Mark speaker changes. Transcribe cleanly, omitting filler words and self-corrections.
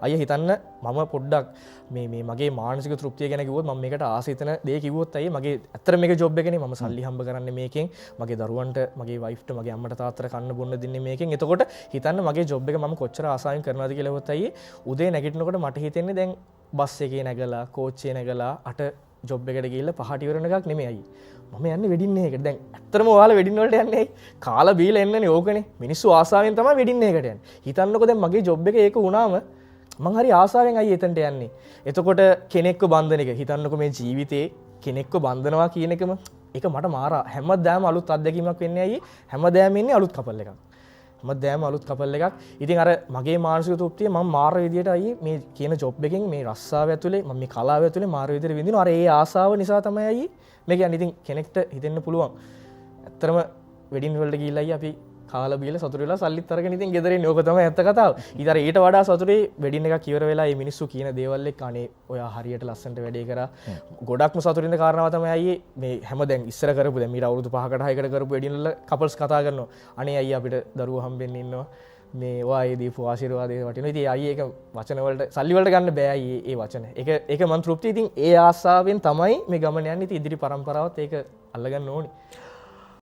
Speaker 1: අය හිතන්න මම පොඩ්ඩක් මේ මගේ මානසික තෘප්තිය ගැන කිව්වොත් මම මේකට ආසිතන දේ කිව්වොත් අය මගේ ඇත්තට මේක ජොබ් එකනේ මම සල්ලි හම්බ කරන්නේ මේකෙන් මගේ දරුවන්ට මගේ වයිෆ්ට මගේ අම්මට තාත්තට කන්න බොන්න දෙන්නේ මේකෙන් එතකොට හිතන්න මගේ ජොබ් එක මම කොච්චර ආසාවෙන් කරනවද කියලා හිතුවොත් අය උදේ නැගිටිනකොට මට හිතෙන්නේ දැන් බස් එකේ නැගලා කෝච්චියේ නැගලා අට ජොබ් එකට ගිහිල්ලා පහට ඉවරන එකක් නෙමෙයි අය මම යන්නේ වෙඩින් එකකට දැන් ඇත්තටම ඔයාලා වෙඩින් වලට යන්නේ ඇයි කාලා බීලා එන්නනේ ඕකනේ මිනිස්සු ආසාවෙන් තමයි වෙඩින් එකකට යන්නේ හිතන්නකෝ දැන් මගේ ජොබ් එක ඒක වුණාම මං හරි ආසාවෙන් අය එතනට යන්නේ එතකොට කෙනෙක්ව බන්ධන එක හිතන්නකෝ මේ ජීවිතේ කෙනෙක්ව බන්ධනවා කියන එකම ඒක මට මාරා හැමදාම අලුත් අත්දැකීමක් වෙන්නේ අයියේ හැමදාම ඉන්නේ අලුත් කපල් එකක් හැමදාම අලුත් කපල් එකක් ඉතින් අර මගේ මානසික තෘප්තිය මම මාර විදියට අයියේ මේ කියන ජොබ් එකෙන් මේ රස්සාව ඇතුලේ මම මේ කලාව ඇතුලේ මාර විදියට විඳිනවා අර ඒ ආසාව නිසා තමයි අයියේ මේ කියන්නේ ඉතින් කෙනෙක්ට හිතෙන්න පුළුවන් ඇත්තටම වෙඩින් වලට ගිහිල්ලා අයියේ අපි කාලා බීලා සතුටු වෙලා සල්ලිත් අරගෙන ඉතින් ගෙදර ඉන්නේ ඕක තමයි ඇත්ත කතාව. ඊතර ඊට වඩා සතුටුයි වෙඩින් එකක් ඉවර වෙලා මේ මිනිස්සු කියන දේවල් එක්ක අනේ ඔයා හරියට ලස්සනට වැඩේ කරා. ගොඩක්ම සතුටින් ඉන්න කාරණාව තමයි අයියේ මේ හැම දැන් ඉස්සර කරපු දැන් මීට අවුරුදු 5කට 6කට කරපු වෙඩින් වල කපල්ස් කතා කරනවා. අනේ අයියා අපිට දරුවෝ හම්බෙන්න ඉන්නවා. මේ ඔයා දීපු ආශිර්වාදේ වටිනවා. ඉතින් අයියේ ඒක වචන වලට සල්ලි වලට ගන්න බෑ අයියේ ඒ වචන. ඒක මන් තෘප්තිය ඉතින් ඒ ආසාවෙන් තමයි මේ ගමන යන්නේ. ඉතින් ඉදිරි පරම්පරාවත් ඒක අල්ලගන්න ඕනේ.